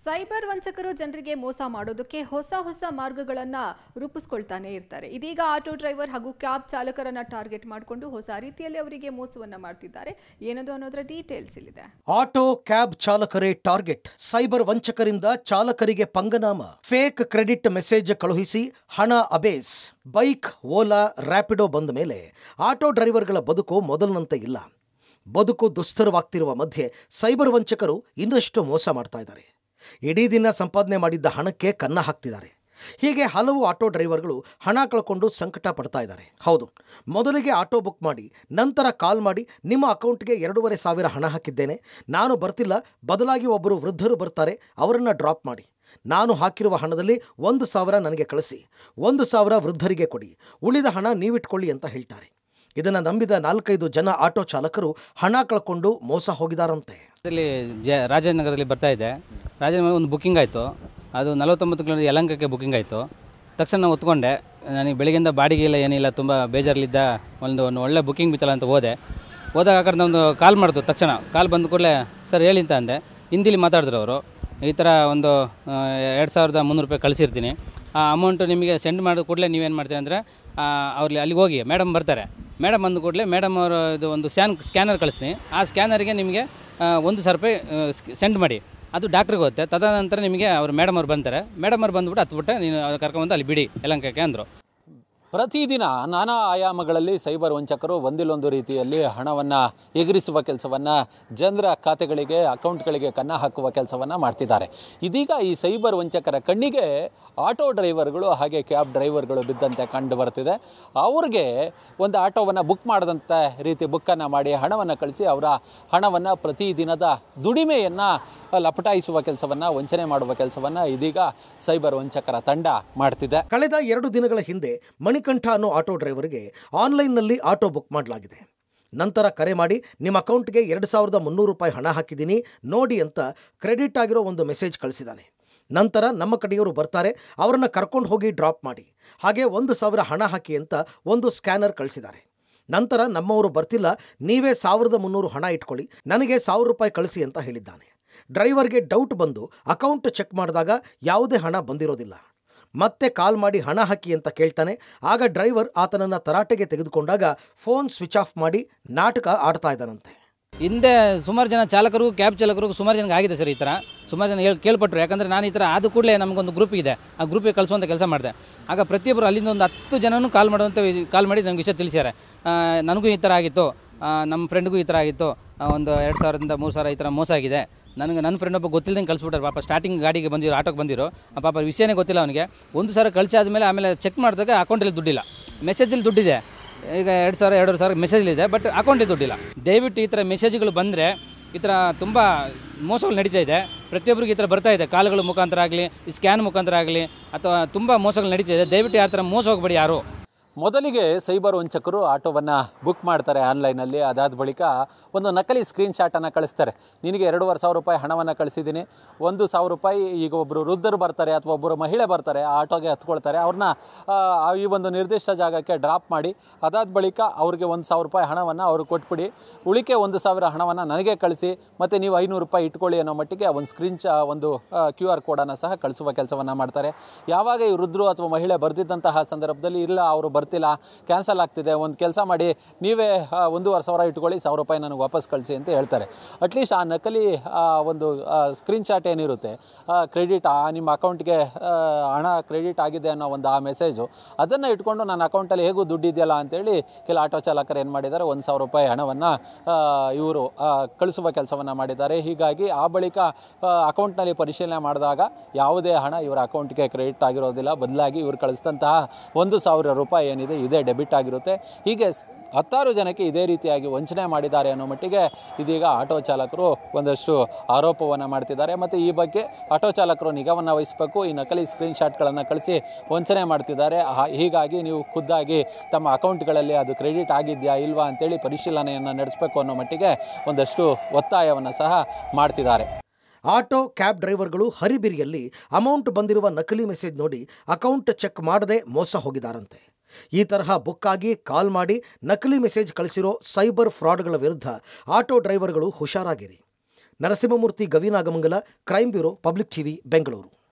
Cyber ವಂಚಕರು ಜನರಿಗೆ ಮೋಸ ಮಾಡೋದಕ್ಕೆ ಹೊಸ ಮಾರ್ಗಗಳನ್ನು ರೂಪಿಸ್ಕೊಳ್ತಾನೆ ಇರ್ತಾರೆ. ಇದೀಗ ಆಟೋ ಡ್ರೈವರ್ ಹಾಗೂ ಕ್ಯಾಬ್ ಚಾಲಕರನ್ನ ಟಾರ್ಗೆಟ್ ಮಾಡಿಕೊಂಡು ಹೊಸ ರೀತಿಯಲ್ಲಿ ಅವರಿಗೆ ಮೋಸವನ್ನ ಮಾಡ್ತಿದ್ದಾರೆ. ಏನದು ಅನ್ನೋದರ ಡೀಟೇಲ್ಸ್ ಇಲ್ಲಿದೆ. ಆಟೋ ಕ್ಯಾಬ್ ಚಾಲಕರೇ ಟಾರ್ಗೆಟ್. ಸೈಬರ್ ವಂಚಕರಿಂದ ಚಾಲಕರಿಗೆ ಪಂಗನಾಮ. ಫೇಕ್ ಕ್ರೆಡಿಟ್ ಮೆಸೇಜ್ ಕಳುಹಿಸಿ ಹಣ ಅಬೇಸ್. ಬೈಕ್, ಓಲಾ, ರ್ಯಾಪಿಡೋ ಬಂದ ಮೇಲೆ ಆಟೋ ಡ್ರೈವರ್ಗಳ ಬದುಕು ಮೊದಲಿನಂತೆ ಇಲ್ಲ. ಬದುಕು ದುಸ್ತರವಾಗ್ತಿರುವ ಮಧ್ಯೆ ಸೈಬರ್ ವಂಚಕರು ಇನ್ನಷ್ಟು ಮೋಸ ಮಾಡ್ತಾ ಇದ್ದಾರೆ. ಇಡೀ ದಿನ ಸಂಪಾದನೆ ಮಾಡಿದ್ದ ಹಣಕ್ಕೆ ಕನ್ನ ಹಾಕ್ತಿದ್ದಾರೆ. ಹೀಗೆ ಹಲವು ಆಟೋ ಡ್ರೈವರ್ಗಳು ಹಣ ಕಳ್ಕೊಂಡು ಸಂಕಟ ಪಡ್ತಾ ಇದ್ದಾರೆ. ಹೌದು, ಮೊದಲಿಗೆ ಆಟೋ ಬುಕ್ ಮಾಡಿ ನಂತರ ಕಾಲ್ ಮಾಡಿ ನಿಮ್ಮ ಅಕೌಂಟ್ಗೆ 2,500 ಹಣ ಹಾಕಿದ್ದೇನೆ, ನಾನು ಬರ್ತಿಲ್ಲ, ಬದಲಾಗಿ ಒಬ್ಬರು ವೃದ್ಧರು ಬರ್ತಾರೆ, ಅವರನ್ನು ಡ್ರಾಪ್ ಮಾಡಿ, ನಾನು ಹಾಕಿರುವ ಹಣದಲ್ಲಿ 1,000 ನನಗೆ ಕಳಿಸಿ, 1,000 ವೃದ್ಧರಿಗೆ ಕೊಡಿ, ಉಳಿದ ಹಣ ನೀವಿಟ್ಕೊಳ್ಳಿ ಅಂತ ಹೇಳ್ತಾರೆ. ಇದನ್ನು ನಂಬಿದ 4-5 ಜನ ಆಟೋ ಚಾಲಕರು ಹಣ ಕಳ್ಕೊಂಡು ಮೋಸ ಹೋಗಿದಾರಂತೆ. ಇಲ್ಲಿ ರಾಜನಗರದಲ್ಲಿ ಬರ್ತಾ ಇದೆ. ರಾಜನಗರ ಒಂದು ಬುಕ್ಕಿಂಗ್ ಆಯಿತು. ಅದು 49 ಕಿಲೋಮೀಟರ್ ಯಲಹಂಕಕ್ಕೆ ಬುಕ್ಕಿಂಗ್ ಆಯಿತು. ತಕ್ಷಣ ಒತ್ಕೊಂಡೆ. ನನಗೆ ಬೆಳಗ್ಗೆಯಿಂದ ಬಾಡಿಗೆ ಇಲ್ಲ, ಏನಿಲ್ಲ, ತುಂಬ ಬೇಜಾರಲ್ಲಿದ್ದ. ಒಂದು ಒಳ್ಳೆ ಬುಕ್ಕಿಂಗ್ ಬಿತ್ತಲ್ಲ ಅಂತ ಹೋದಾಗ ಆ ಕಡೆ ಒಂದು ಕಾಲ್ ಮಾಡಿದ್ರು. ತಕ್ಷಣ ಕಾಲ್ ಬಂದ ಕೂಡಲೇ ಸರ್ ಹೇಳಿ ಅಂತ ಅಂದೆ. ಹಿಂದಿಲಿ ಮಾತಾಡಿದ್ರು ಅವರು. ಈ ಥರ ಒಂದು 2,300 ರೂಪಾಯಿ ಕಳಿಸಿರ್ತೀನಿ, ಆ ಅಮೌಂಟು ನಿಮಗೆ ಸೆಂಡ್ ಮಾಡಿದ ಕೂಡಲೇ ನೀವೇನು ಮಾಡ್ತೀವಿ ಅಂದರೆ ಅವ್ರಲ್ಲಿ ಅಲ್ಲಿಗೆ ಹೋಗಿ ಮೇಡಮ್ ಬರ್ತಾರೆ, ಮೇಡಮ್ ಬಂದ ಕೂಡಲೇ ಮೇಡಮ್ ಅವರು ಇದು ಒಂದು ಸ್ಕ್ಯಾನರ್ ಕಳಿಸ್ತೀನಿ, ಆ ಸ್ಕ್ಯಾನರಿಗೆ ನಿಮಗೆ 1,000 ರೂಪಾಯಿ ಸೆಂಡ್ ಮಾಡಿ, ಅದು ಡಾಕ್ಟ್ರಿಗೆ ಹೋಗುತ್ತೆ. ತದನಂತರ ನಿಮಗೆ ಅವರು ಮೇಡಮ್ ಅವ್ರು ಬಂತಾರೆ, ಮೇಡಮ್ ಅವ್ರು ಬಂದುಬಿಟ್ಟು ಹತ್ಬಿಟ್ಟು ನೀನು ಅವ್ರು ಕರ್ಕೊಂಬಂದು ಅಲ್ಲಿ ಬಿಡಿ ಯಲಹಂಕಕ್ಕೆ ಅಂದರು. ಪ್ರತಿದಿನ ನಾನಾ ಆಯಾಮಗಳಲ್ಲಿ ಸೈಬರ್ ವಂಚಕರು ಒಂದಿಲ್ಲೊಂದು ರೀತಿಯಲ್ಲಿ ಹಣವನ್ನು ಎಗರಿಸುವ ಕೆಲಸವನ್ನು, ಜನರ ಖಾತೆಗಳಿಗೆ, ಅಕೌಂಟ್ಗಳಿಗೆ ಕನ್ನ ಹಾಕುವ ಕೆಲಸವನ್ನು ಮಾಡ್ತಿದ್ದಾರೆ. ಇದೀಗ ಈ ಸೈಬರ್ ವಂಚಕರ ಕಣ್ಣಿಗೆ ಆಟೋ ಡ್ರೈವರ್ಗಳು ಹಾಗೆ ಕ್ಯಾಬ್ ಡ್ರೈವರ್ಗಳು ಬಿದ್ದಂತೆ ಕಂಡು ಬರ್ತಿದೆ. ಅವ್ರಿಗೆ ಒಂದು ಆಟೋವನ್ನು ಬುಕ್ ಮಾಡಿದಂಥ ರೀತಿ ಬುಕ್ಕನ್ನು ಮಾಡಿ ಹಣವನ್ನು ಕಳಿಸಿ ಅವರ ಹಣವನ್ನು ಪ್ರತಿದಿನದ ದುಡಿಮೆಯನ್ನು ಲಪಟಾಯಿಸುವ ಕೆಲಸವನ್ನು, ವಂಚನೆ ಮಾಡುವ ಕೆಲಸವನ್ನು ಇದೀಗ ಸೈಬರ್ ವಂಚಕರ ತಂಡ ಮಾಡ್ತಿದೆ. ಕಳೆದ 2 ದಿನಗಳ ಹಿಂದೆ ಮಣಿಕಂಠ ಅನ್ನೋ ಆಟೋ ಡ್ರೈವರ್ಗೆ ಆನ್ಲೈನ್ನಲ್ಲಿ ಆಟೋ ಬುಕ್ ಮಾಡಲಾಗಿದೆ. ನಂತರ ಕರೆ ಮಾಡಿ ನಿಮ್ಮ ಅಕೌಂಟ್ಗೆ 2,300 ರೂಪಾಯಿ ಹಣ ಹಾಕಿದ್ದೀನಿ ನೋಡಿ ಅಂತ ಕ್ರೆಡಿಟ್ ಆಗಿರೋ ಒಂದು ಮೆಸೇಜ್ ಕಳಿಸಿದ್ದಾನೆ. ನಂತರ ನಮ್ಮ ಕಡೆಯವರು ಬರ್ತಾರೆ, ಅವರನ್ನು ಕರ್ಕೊಂಡು ಹೋಗಿ ಡ್ರಾಪ್ ಮಾಡಿ, ಹಾಗೆ 1,000 ಹಣ ಹಾಕಿ ಅಂತ ಒಂದು ಸ್ಕ್ಯಾನರ್ ಕಳಿಸಿದ್ದಾರೆ. ನಂತರ ನಮ್ಮವರು ಬರ್ತಿಲ್ಲ, ನೀವೇ 1,300 ಹಣ ಇಟ್ಕೊಳ್ಳಿ, ನನಗೆ 1,000 ರೂಪಾಯಿ ಕಳಿಸಿ ಅಂತ ಹೇಳಿದ್ದಾನೆ. ಡ್ರೈವರ್ಗೆ ಡೌಟ್ ಬಂದು ಅಕೌಂಟ್ ಚೆಕ್ ಮಾಡಿದಾಗ ಯಾವುದೇ ಹಣ ಬಂದಿರೋದಿಲ್ಲ. ಮತ್ತೆ ಕಾಲ್ ಮಾಡಿ ಹಣ ಹಾಕಿ ಅಂತ ಕೇಳ್ತಾನೆ. ಆಗ ಡ್ರೈವರ್ ಆತನನ್ನು ತರಾಟೆಗೆ ತೆಗೆದುಕೊಂಡಾಗ ಫೋನ್ ಸ್ವಿಚ್ ಆಫ್ ಮಾಡಿ ನಾಟಕ ಆಡ್ತಾ ಇದ್ದಾನಂತೆ. ಹಿಂದೆ ಸುಮಾರು ಜನ ಚಾಲಕರು, ಕ್ಯಾಬ್ ಚಾಲಕರು ಸುಮಾರು ಜನಕ್ಕೆ ಆಗಿದೆ ಸರ್. ಈ ಥರ ಸುಮಾರು ಜನ ಕೇಳ್ಪಟ್ಟರು. ಯಾಕಂದರೆ ನಾನು ಈ ಥರ ಆದ ಕೂಡಲೇ ನಮಗೊಂದು ಗ್ರೂಪ್ ಇದೆ, ಆ ಗ್ರೂಪಿಗೆ ಕಳಿಸುವಂಥ ಕೆಲಸ ಮಾಡಿದೆ. ಆಗ ಪ್ರತಿಯೊಬ್ಬರು ಅಲ್ಲಿಂದ ಒಂದು 10 ಜನನೂ ಕಾಲ್ ಮಾಡಿ ನನಗೆ ವಿಷಯ ತಿಳಿಸ್ಯಾರೆ. ನನಗೂ ಈ ಥರ ಆಗಿತ್ತು, ನಮ್ಮ ಫ್ರೆಂಡ್ಗೂ ಈ ಥರ ಆಗಿತ್ತು, ಒಂದು 2,000ರಿಂದ 3,000 ಈ ಥರ ಮೋಸ ಆಗಿದೆ. ನನ್ನ ಫ್ರೆಂಡ್ ಒಬ್ಬ ಗೊತ್ತಿಲ್ಲದಂಗೆ ಕಳಿಸ್ಬಿಟ್ಟಾರೆ. ಪಾಪ ಸ್ಟಾರ್ಟಿಂಗ್ ಗಾಡಿಗೆ ಬಂದಿರೋ, ಆಟೋಗೆ ಬಂದಿರೋ ಪಾಪ ವಿಷಯನೇ ಗೊತ್ತಿಲ್ಲ ಅವನಿಗೆ. 1,000 ಕಳಿಸಿ ಆದಮೇಲೆ ಆಮೇಲೆ ಚೆಕ್ ಮಾಡಿದಾಗ ಅಕೌಂಟಲ್ಲಿ ದುಡ್ಡಿಲ್ಲ. ಮೆಸೇಜಲ್ಲಿ ದುಡ್ಡಿದೆ, ಈಗ 2,000 ಮೆಸೇಜಲ್ಲಿದೆ, ಬಟ್ ಅಕೌಂಟಿಗೆ ದುಡ್ಡಿಲ್ಲ. ದಯವಿಟ್ಟು ಈ ಥರ ಮೆಸೇಜ್ಗಳು ಬಂದರೆ, ಈ ಥರ ತುಂಬ ಮೋಸಗಳು ನಡೀತಾ ಇದೆ. ಪ್ರತಿಯೊಬ್ಬರಿಗೆ ಈ ಥರ ಬರ್ತಾ ಇದೆ, ಕಾಲ್ಗಳ ಮುಖಾಂತರ ಆಗಲಿ, ಈ ಸ್ಕ್ಯಾನ್ ಮುಖಾಂತರ ಆಗಲಿ, ಅಥವಾ ತುಂಬ ಮೋಸಗಳು ನಡೀತಾ ಇದೆ. ದಯವಿಟ್ಟು ಯಾವ ಥರ ಮೋಸ ಹೋಗಬೇಡಿ ಯಾರು. ಮೊದಲಿಗೆ ಸೈಬರ್ ವಂಚಕರು ಆಟೋವನ್ನು ಬುಕ್ ಮಾಡ್ತಾರೆ ಆನ್ಲೈನಲ್ಲಿ. ಅದಾದ ಬಳಿಕ ಒಂದು ನಕಲಿ ಸ್ಕ್ರೀನ್ಶಾಟನ್ನು ಕಳಿಸ್ತಾರೆ. ನಿನಗೆ 2,500 ರೂಪಾಯಿ ಹಣವನ್ನು ಕಳಿಸಿದ್ದೀನಿ, 1,000 ರೂಪಾಯಿ ಈಗ ಒಬ್ಬರು ವೃದ್ಧರು ಬರ್ತಾರೆ ಅಥವಾ ಒಬ್ಬರು ಮಹಿಳೆ ಬರ್ತಾರೆ, ಆಟೋಗೆ ಹತ್ಕೊಳ್ತಾರೆ, ಅವ್ರನ್ನ ಈ ಒಂದು ನಿರ್ದಿಷ್ಟ ಜಾಗಕ್ಕೆ ಡ್ರಾಪ್ ಮಾಡಿ, ಅದಾದ ಬಳಿಕ ಅವ್ರಿಗೆ 1,000 ರೂಪಾಯಿ ಹಣವನ್ನು ಅವ್ರಿಗೆ ಕೊಟ್ಬಿಡಿ, ಉಳಿಕೆ 1,000 ಹಣವನ್ನು ನನಗೆ ಕಳಿಸಿ, ಮತ್ತು ನೀವು 500 ರೂಪಾಯಿ ಇಟ್ಕೊಳ್ಳಿ ಅನ್ನೋ ಮಟ್ಟಿಗೆ ಒಂದು QR ಕೋಡನ್ನು ಸಹ ಕಳಿಸುವ ಕೆಲಸವನ್ನು ಮಾಡ್ತಾರೆ. ಯಾವಾಗ ಈ ವೃದ್ಧರು ಅಥವಾ ಮಹಿಳೆ ಬರ್ತಿದ್ದಂತಹ ಸಂದರ್ಭದಲ್ಲಿ ಇಲ್ಲ ಅವರು ಬರ್ತಿಲ್ಲ, ಕ್ಯಾನ್ಸಲ್ ಆಗ್ತಿದೆ, ಒಂದು ಕೆಲಸ ಮಾಡಿ ನೀವೇ 1,500 ಇಟ್ಕೊಳ್ಳಿ, 1,000 ರೂಪಾಯಿ ನನಗೆ ವಾಪಸ್ ಕಳಿಸಿ ಅಂತ ಹೇಳ್ತಾರೆ. ಅಟ್ಲೀಸ್ಟ್ ಆ ನಕಲಿ ಒಂದು ಸ್ಕ್ರೀನ್ಶಾಟ್ ಏನಿರುತ್ತೆ, ಕ್ರೆಡಿಟ್ ನಿಮ್ಮ ಅಕೌಂಟ್ಗೆ ಹಣ ಕ್ರೆಡಿಟ್ ಆಗಿದೆ ಅನ್ನೋ ಒಂದು ಆ ಮೆಸೇಜು, ಅದನ್ನು ಇಟ್ಕೊಂಡು ನನ್ನ ಅಕೌಂಟಲ್ಲಿ ಹೇಗೂ ದುಡ್ಡಿದೆಯಲ್ಲ ಅಂತೇಳಿ ಕೆಲ ಆಟೋ ಚಾಲಕರು ಏನು ಮಾಡಿದ್ದಾರೆ, 1,000 ರೂಪಾಯಿ ಹಣವನ್ನು ಇವರು ಕಳಿಸುವ ಕೆಲಸವನ್ನು ಮಾಡಿದ್ದಾರೆ. ಹೀಗಾಗಿ ಆ ಬಳಿಕ ಅಕೌಂಟ್ನಲ್ಲಿ ಪರಿಶೀಲನೆ ಮಾಡಿದಾಗ ಯಾವುದೇ ಹಣ ಇವರ ಅಕೌಂಟ್ಗೆ ಕ್ರೆಡಿಟ್ ಆಗಿರೋದಿಲ್ಲ, ಬದಲಾಗಿ ಇವರು ಕಳಿಸಿದಂತಹ 1,000 ರೂಪಾಯಿ ಏನಿದೆ ಇದೇ ಡೆಬಿಟ್ ಆಗಿರುತ್ತೆ. ಹೀಗೆ 10 ಜನಕ್ಕೆ ಇದೇ ರೀತಿಯಾಗಿ ವಂಚನೆ ಮಾಡಿದ್ದಾರೆ ಅನ್ನೋ ಮಟ್ಟಿಗೆ ಇದೀಗ ಆಟೋ ಚಾಲಕರು ಒಂದಷ್ಟು ಆರೋಪವನ್ನು ಮಾಡ್ತಿದ್ದಾರೆ. ಮತ್ತು ಈ ಬಗ್ಗೆ ಆಟೋ ಚಾಲಕರು ನಿಗಾವನ್ನು ವಹಿಸಬೇಕು. ಈ ನಕಲಿ ಸ್ಕ್ರೀನ್ಶಾಟ್ಗಳನ್ನು ಕಳಿಸಿ ವಂಚನೆ ಮಾಡ್ತಿದ್ದಾರೆ. ಹೀಗಾಗಿ ನೀವು ಖುದ್ದಾಗಿ ತಮ್ಮ ಅಕೌಂಟ್ಗಳಲ್ಲಿ ಅದು ಕ್ರೆಡಿಟ್ ಆಗಿದೆಯಾ ಇಲ್ವಾ ಅಂತೇಳಿ ಪರಿಶೀಲನೆಯನ್ನು ನಡೆಸಬೇಕು ಅನ್ನೋ ಮಟ್ಟಿಗೆ ಒಂದಷ್ಟು ಒತ್ತಾಯವನ್ನು ಸಹ ಮಾಡ್ತಿದ್ದಾರೆ. ಆಟೋ ಕ್ಯಾಬ್ ಡ್ರೈವರ್ಗಳು ಹರಿಬಿರಿಯಲ್ಲಿ ಅಮೌಂಟ್ ಬಂದಿರುವ ನಕಲಿ ಮೆಸೇಜ್ ನೋಡಿ ಅಕೌಂಟ್ ಚೆಕ್ ಮಾಡದೆ ಮೋಸ ಹೋಗಿದ್ದಾರಂತೆ. ಈ ತರಹ ಬುಕ್ ಆಗಿ ಕಾಲ್ ಮಾಡಿ ನಕಲಿ ಮೆಸೇಜ್ ಕಳಿಸಿರೋ ಸೈಬರ್ ಫ್ರಾಡ್ಗಳ ವಿರುದ್ಧ ಆಟೋ ಡ್ರೈವರ್ಗಳು ಹುಷಾರಾಗಿರಿ. Narasimhamurthy, Gavinagamangala, crime bureau, public TV, Bengaluru.